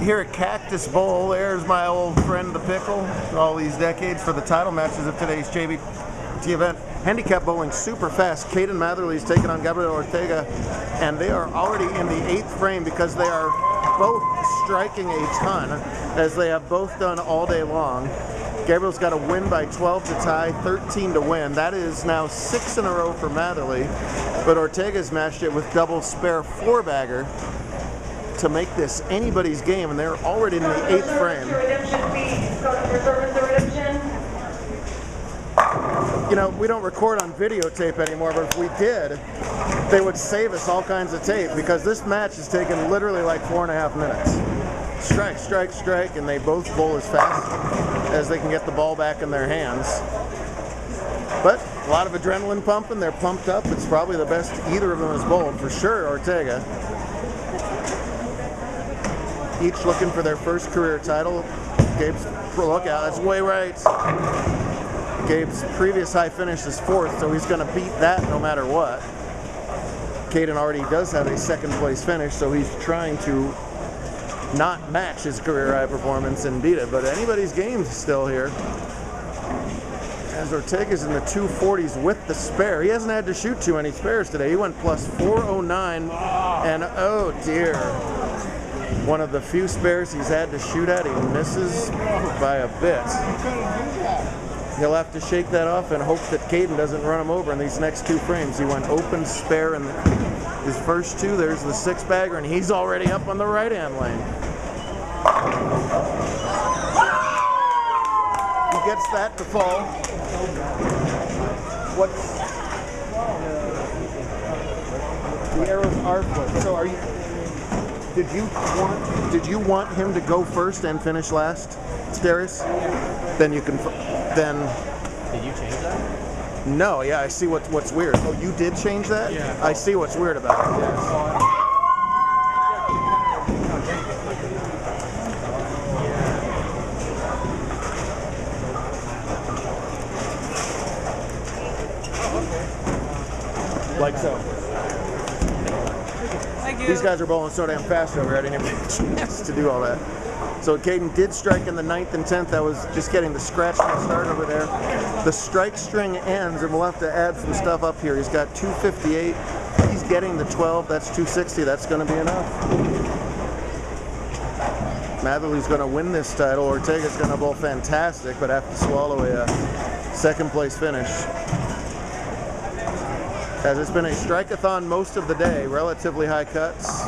here at Cactus Bowl. There's my old friend the Pickle, all these decades for the title matches of today's JBT event. Handicap bowling super fast. Caden Matherly's taking on Gabriel Ortega, and they are already in the 8th frame because they are both striking a ton, as they have both done all day long. Gabriel's got a win by 12 to tie, 13 to win. That is now 6 in a row for Matherly, but Ortega's matched it with double spare 4-bagger to make this anybody's game, and they're already in the 8th frame. You know, we don't record on videotape anymore, but if we did, they would save us all kinds of tape, because this match has taken literally like 4.5 minutes. Strike, strike, strike, and they both bowl as fast as they can get the ball back in their hands. But a lot of adrenaline pumping, they're pumped up. It's probably the best either of them has bowled, for sure, Ortega. Each looking for their first career title. Gabe's, look out, that's way right. Gabe's previous high finish is 4th, so he's going to beat that no matter what. Caden already does have a 2nd place finish, so he's trying to not match his career high performance and beat it, but anybody's game's still here. As Ortega's in the 240s with the spare. He hasn't had to shoot too many spares today. He went plus 409, and oh dear. One of the few spares he's had to shoot at, he misses by a bit. He'll have to shake that off and hope that Caden doesn't run him over in these next 2 frames. He went open spare in his first 2. There's the 6-bagger, and he's already up on the right-hand lane. He gets that to fall. What's the arrows are flipped. So are you? Did you want him to go first and finish last, Darius? Then you can. Then. Did you change that? No. Yeah, I see what's weird. Oh, you did change that? Yeah. I see what's weird about it. Yes. Like so. Thank you. These guys are bowling so damn fast over here, I didn't even get a chance to do all that. So Caden did strike in the 9th and 10th. That was just getting the scratch from the start over there. The strike string ends, and we'll have to add some stuff up here. He's got 258. He's getting the 12. That's 260. That's going to be enough. Matherly's going to win this title. Ortega's going to bowl fantastic, but have to swallow a 2nd place finish. As it's been a strike-a-thon most of the day, relatively high cuts.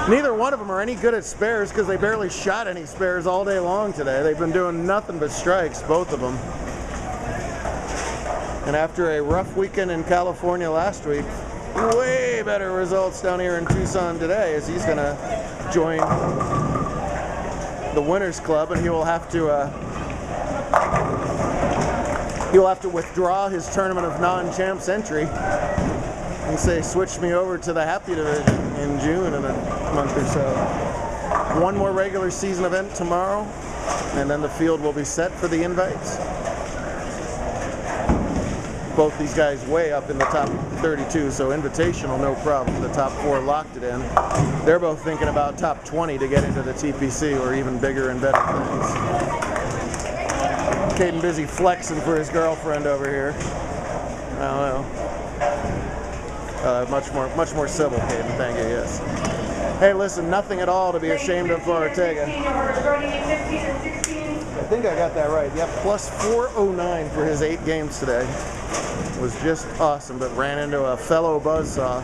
Neither one of them are any good at spares because they barely shot any spares all day long today. They've been doing nothing but strikes, both of them. And after a rough weekend in California last week, way better results down here in Tucson today, as he's going to join the Winners Club, and he will have to withdraw his Tournament of Non-Champs entry and say, switch me over to the Happy Division in June in a month or so. One more regular season event tomorrow, and then the field will be set for the invites. Both these guys way up in the top 32, so invitational, no problem. The top 4 locked it in. They're both thinking about top 20 to get into the TPC or even bigger and better things. Caden busy flexing for his girlfriend over here. I don't know. Much more civil, Caden. Thank you. Yes. Hey, listen, nothing at all to be ashamed of for Ortega. I think I got that right. Yep, plus 409 for his 8 games today. Was just awesome, but ran into a fellow buzzsaw.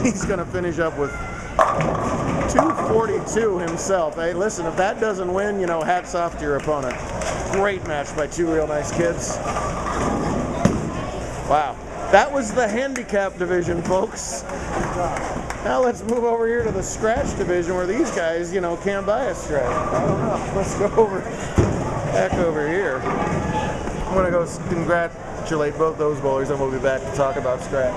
He's going to finish up with 242 himself. Hey, listen, if that doesn't win, you know, hats off to your opponent. Great match by 2 real nice kids. Wow. That was the handicap division, folks. Now let's move over here to the scratch division where these guys, you know, can't buy a scratch. I don't know. Let's go back over here. I'm going to go congratulate both those bowlers, and we'll be back to talk about scratch.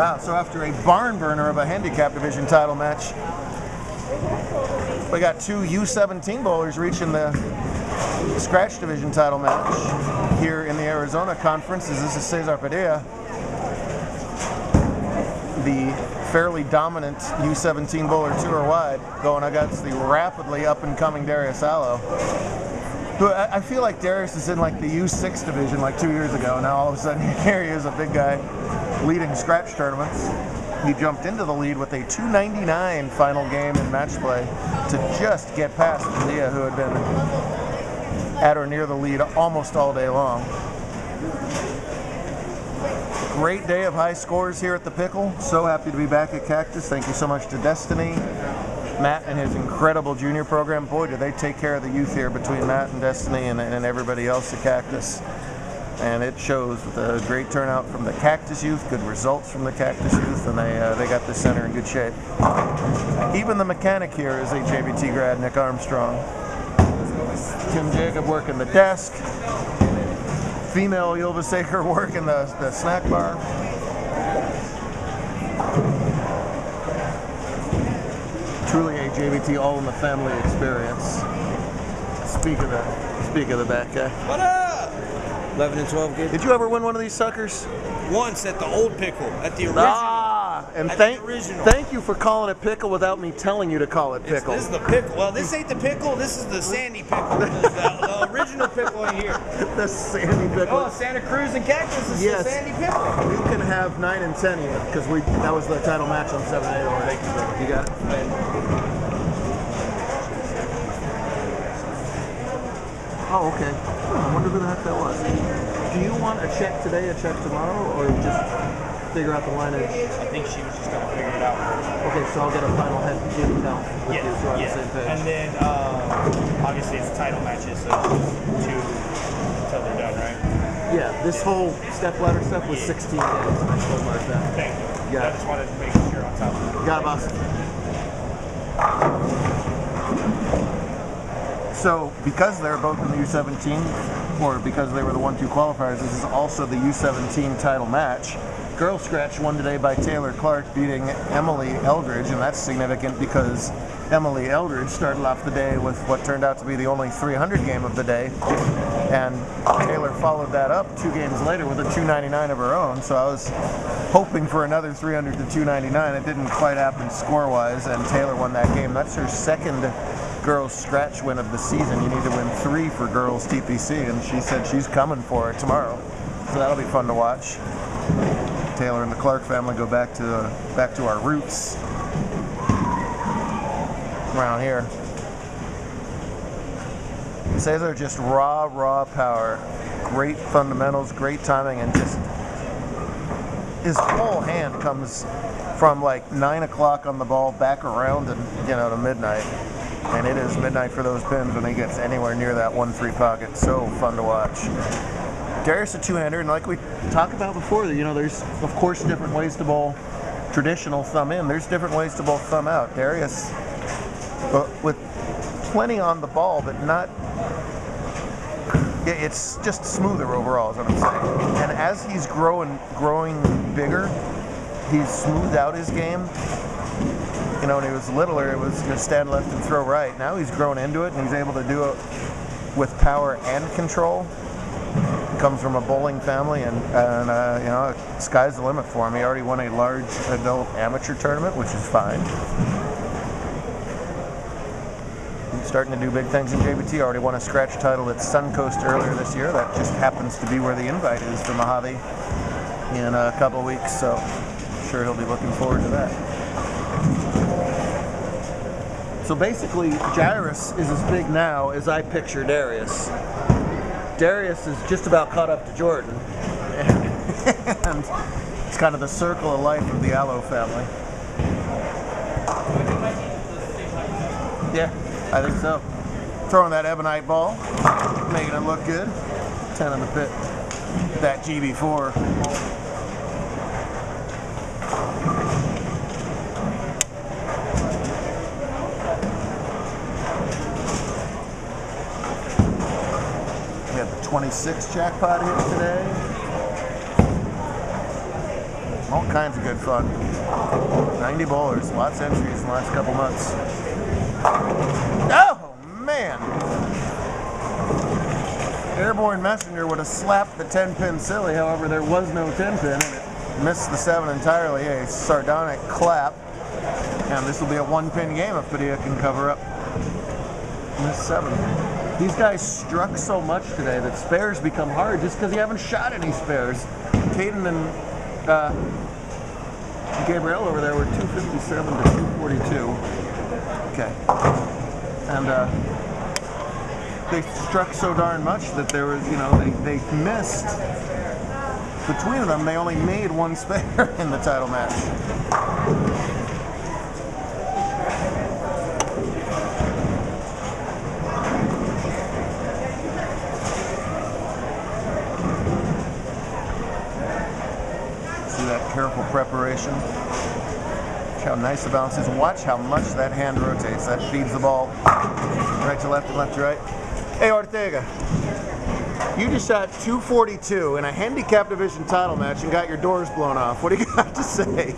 Wow, so after a barn burner of a handicap division title match, we got two U17 bowlers reaching the scratch division title match here in the Arizona Conference. This is Cesar Padilla, the fairly dominant U17 bowler tour-wide, going against the rapidly up-and-coming Darius Allo. Who I feel like Darius is in like the U6 division like 2 years ago. Now all of a sudden here he is, a big guy leading scratch tournaments. He jumped into the lead with a 299 final game in match play to just get past Padilla, who had been at or near the lead almost all day long. Great day of high scores here at the Pickle. So happy to be back at Cactus. Thank you so much to Destiny, Matt and his incredible junior program. Boy, do they take care of the youth here between Matt and Destiny and everybody else at Cactus. And it shows with a great turnout from the Cactus youth, good results from the Cactus youth, and they got the center in good shape. Even the mechanic here is a JBT grad, Nick Armstrong. Tim Jacob working the desk. Female Yilva Saker working the snack bar. Truly a JBT all in the family experience. Speak of the back guy. What up? 11 and 12 good. Did you ever win one of these suckers? Once at the old Pickle, at the original. And original. Thank you for calling it Pickle without me telling you to call it Pickle. This is the Pickle. Well, this ain't the Pickle. This is the Sandy Pickle. the original Pickle in here. The Sandy Pickle. Oh, Santa Cruz and Cactus is yes. the Sandy Pickle. You can have 9 and 10 here because that was the title match on 7-8 already. You got it. Oh, okay. I wonder who the heck that was. Do you want a check today, a check tomorrow, or just figure out the lineage? I think she was just going to figure it out. Okay, so I'll get a final head count with you so we're on the same page. And then, obviously, it's title matches, so it's 2 until they're done, right? Yeah, this whole step ladder stuff was 16 days. I still mark that. Thank you. Yeah. I just wanted to make sure on top of it. Got it, boss. So, because they're both in the U17, or because they were the 1-2 qualifiers, this is also the U17 title match. Girl Scratch won today by Taylor Clark, beating Emily Eldridge, and that's significant because Emily Eldridge started off the day with what turned out to be the only 300 game of the day, and Taylor followed that up 2 games later with a 299 of her own, so I was hoping for another 300 to 299. It didn't quite happen score-wise, and Taylor won that game. That's her second girls scratch win of the season. You need to win 3 for girls TPC, and she said she's coming for it tomorrow, so that'll be fun to watch. Taylor and the Clark family go back to our roots around here. Cesar just raw power, great fundamentals, great timing, and just his whole hand comes from like 9 o'clock on the ball back around and to midnight. And it is midnight for those pins when he gets anywhere near that 1-3 pocket. So fun to watch. Darius a two-hander, and like we talked about before, there's of course different ways to bowl traditional thumb in. There's different ways to bowl thumb out. Darius, with plenty on the ball, but not. It's just smoother overall, is what I'm saying. And as he's growing bigger, he's smoothed out his game. When he was littler, it was stand left and throw right. Now he's grown into it, and he's able to do it with power and control. He comes from a bowling family, and sky's the limit for him. He already won a large adult amateur tournament, which is fine. He's starting to do big things in JBT. Already won a scratch title at Suncoast earlier this year. That just happens to be where the invite is to Mojave in a couple weeks, so I'm sure he'll be looking forward to that. So basically, Jairus is as big now as I picture Darius. Darius is just about caught up to Jordan. And it's kind of the circle of life of the Allo family. Yeah, I think so. Throwing that ebonite ball, making it look good. 10 in the pit. That GB4. We had the 26 jackpot hit today. All kinds of good fun. 90 bowlers, lots of entries in the last couple months. Oh, man! Airborne Messenger would have slapped the 10-pin silly, however, there was no 10-pin, and it missed the 7 entirely. A sardonic clap. And this will be a 1-pin game if Padilla can cover up this 7. These guys struck so much today that spares become hard just because you haven't shot any spares. Caden and Gabriel over there were 257 to 242. Okay. And they struck so darn much that there was, they missed. Between them, they only made 1 spare in the title match. Careful preparation. Watch how nice the balance is. Watch how much that hand rotates. That feeds the ball right to left and left to right. Hey Ortega, you just shot 242 in a handicap division title match and got your doors blown off. What do you got to say?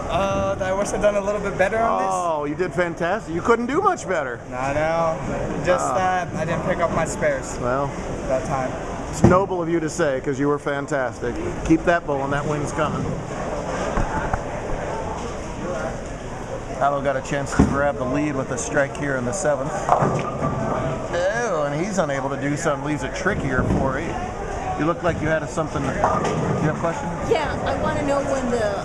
I wish I'd done a little bit better on this. Oh, you did fantastic. You couldn't do much better. No. Just that I didn't pick up my spares. Well, that time. It's noble of you to say because you were fantastic. Keep that bowl and that wing's coming. Paolo got a chance to grab the lead with a strike here in the 7th. Oh, and he's unable to do something. Leaves it trickier 4-8. You look like you had something. Do you have a question? Yeah, I want to know when the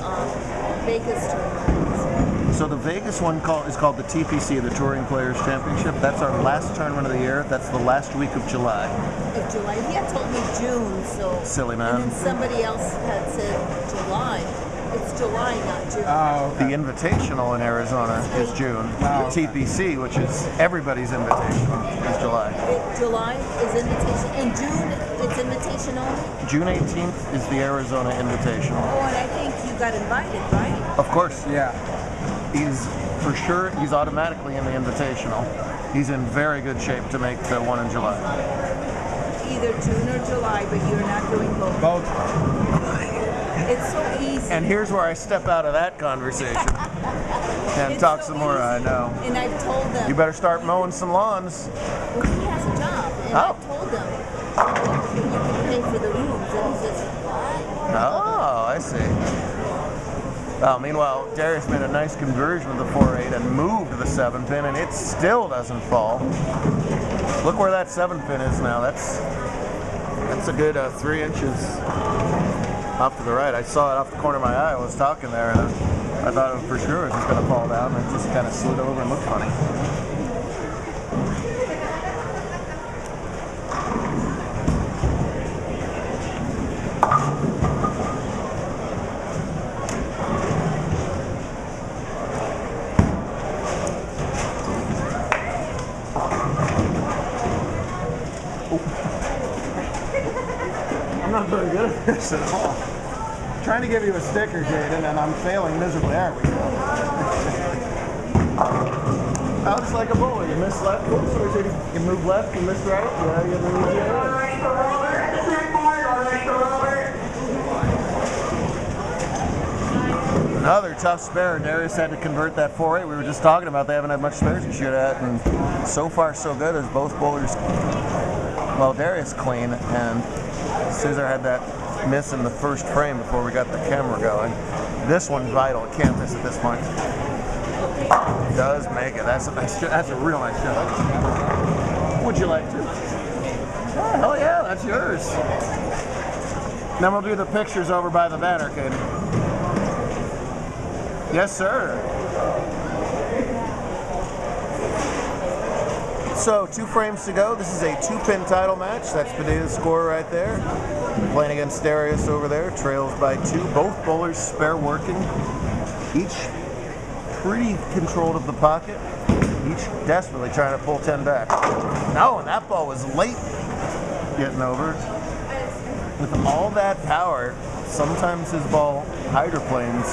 Vegas tournament is. So the Vegas one is called the TPC, the Touring Players Championship. That's our last tournament of the year. That's the last week of July. Of July? He had told me June, so. Silly man. And then somebody else had said July. It's July, not June. Oh, okay. The Invitational in Arizona is June. Oh, The TPC, which is everybody's Invitational, is July. July is invitation. In June, it's invitation only? June 18th is the Arizona Invitational. Oh, and I think you got invited, right? Of course. Yeah. He's automatically in the Invitational. He's in very good shape to make the one in July. Either June or July, but you're not doing both. Both. It's so easy. And here's where I step out of that conversation and It's talk so some more. easy. I know. And I've told them. You better start mowing some lawns. Well, he has a job, and Oh. I told them, you can pay for the rooms, and he says, what? Oh, I see. Meanwhile, Darius made a nice conversion with the 4-8 and moved the 7-pin, and it still doesn't fall. Look where that 7-pin is now. That's a good 3 inches off to the right. I saw it off the corner of my eye. I was talking there, and I thought it for sure it was just going to fall down, and it just kind of slid over and looked funny. I'm not very good at this at all. I'm trying to give you a sticker, Jaden, and I'm failing miserably. There we go. Oh, it's like a bowler. You miss left, you move left, you miss right. Yeah, you move right. Another tough spare. Darius had to convert that 4-8. We were just talking about they haven't had much spares to shoot at, and so far so good as both bowlers. Well, Darius clean, and Scissor had that miss in the first frame before we got the camera going. This one's vital. It can't miss at this point. Does make it. That's a nice. That's a real nice shot. Would you like to? Oh yeah, that's yours. Then we'll do the pictures over by the banner, Katie. Yes, sir. So 2 frames to go. This is a 2-pin title match. That's Padilla's score right there. Playing against Darius over there. Trails by 2. Both bowlers spare working. Each pretty controlled of the pocket. Each desperately trying to pull 10 back. No, and that ball was late getting over. With all that power, sometimes his ball hydroplanes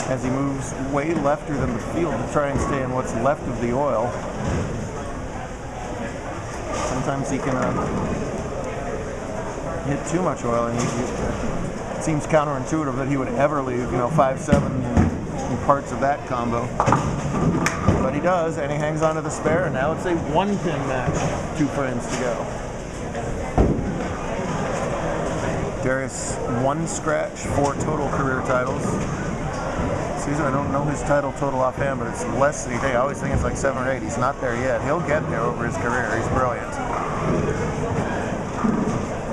as he moves way lefter than the field to try and stay in what's left of the oil. Sometimes he can hit too much oil and Seems counterintuitive that he would ever leave, 5'7" in parts of that combo. But he does, and he hangs on to the spare, and now it's a 1-pin match. 2 frames to go. Darius 1 scratch, 4 total career titles. Caesar, I don't know his title total offhand, but it's less than I always think it's like 7 or 8. He's not there yet. He'll get there over his career. He's brilliant.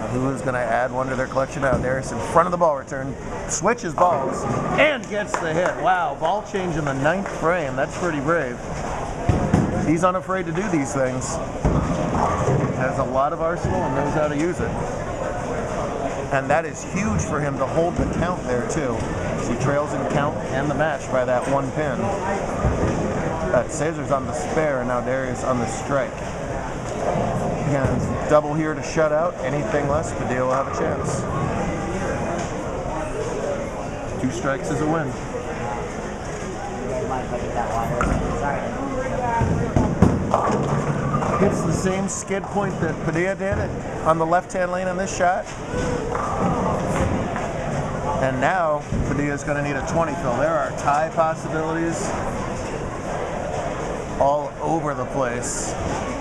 Who is going to add one to their collection now? Darius in front of the ball return, switches balls, and gets the hit. Wow, ball change in the 9th frame. That's pretty brave. He's unafraid to do these things. Has a lot of arsenal and knows how to use it. And that is huge for him to hold the count there too. He trails in count and the match by that 1 pin. Cesar's on the spare, and now Darius on the strike. Again, double here to shut out. Anything less, Padilla will have a chance. 2 strikes is a win. Hits the same skid point that Padilla did on the left-hand lane on this shot. And now Padilla's going to need a 20 fill. There are tie possibilities all over the place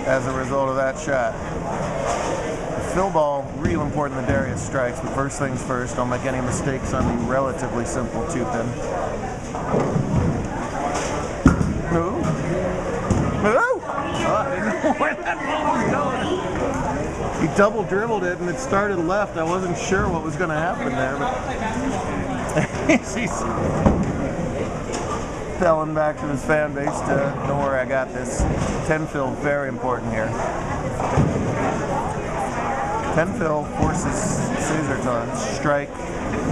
as a result of that shot. The fill ball, real important that Darius strikes, but first things first, don't make any mistakes on the relatively simple 2-pin. Move. Move! Oh, I didn't know where that ball was going. He double dribbled it and it started left. I wasn't sure what was going to happen there, but he's telling back to his fan base to don't worry, I got this. 10 fill, very important here. 10 fill forces Caesar to strike,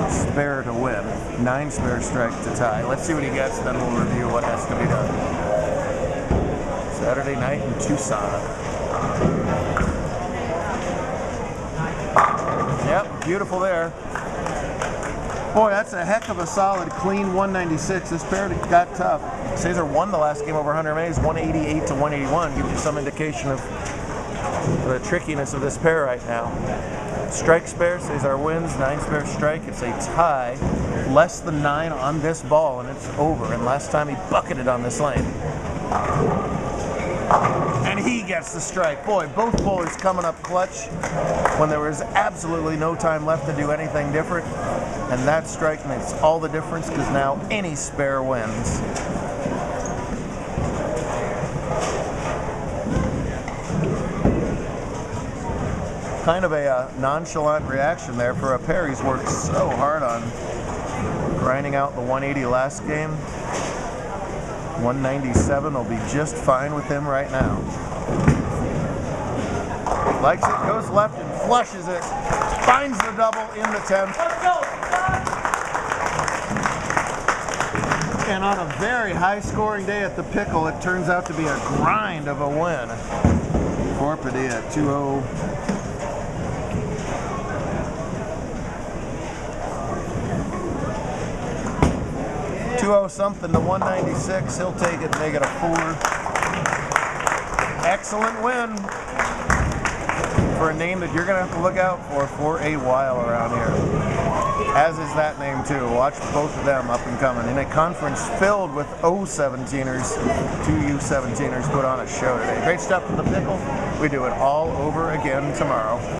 spare to win. 9 spare strike to tie. Let's see what he gets, then we'll review what has to be done. Saturday night in Tucson. Yep, beautiful there. Boy, that's a heck of a solid, clean 196. This pair got tough. Caesar won the last game over Hunter Mays, 188 to 181. Gives you some indication of the trickiness of this pair right now. Strike spare, Caesar wins. 9 spare strike. It's a tie. Less than 9 on this ball, and it's over. And last time he bucketed on this lane. And he gets the strike. Boy, both bowlers coming up clutch when there was absolutely no time left to do anything different. And that strike makes all the difference because now any spare wins. Kind of a nonchalant reaction there for a pair he's worked so hard on. Grinding out the 180 last game. 197 will be just fine with him right now. Likes it, goes left and flushes it. Finds the double in the 10th. And on a very high scoring day at the Pickle, it turns out to be a grind of a win for Padilla. 2-0. 2-0 something to 196. He'll take it, make it a 4. Excellent win for a name that you're going to have to look out for a while around here. As is that name too. Watch both of them up and coming. In a conference filled with O-17ers, 2 U-17ers put on a show today. Great stuff from the Pickle. We do it all over again tomorrow.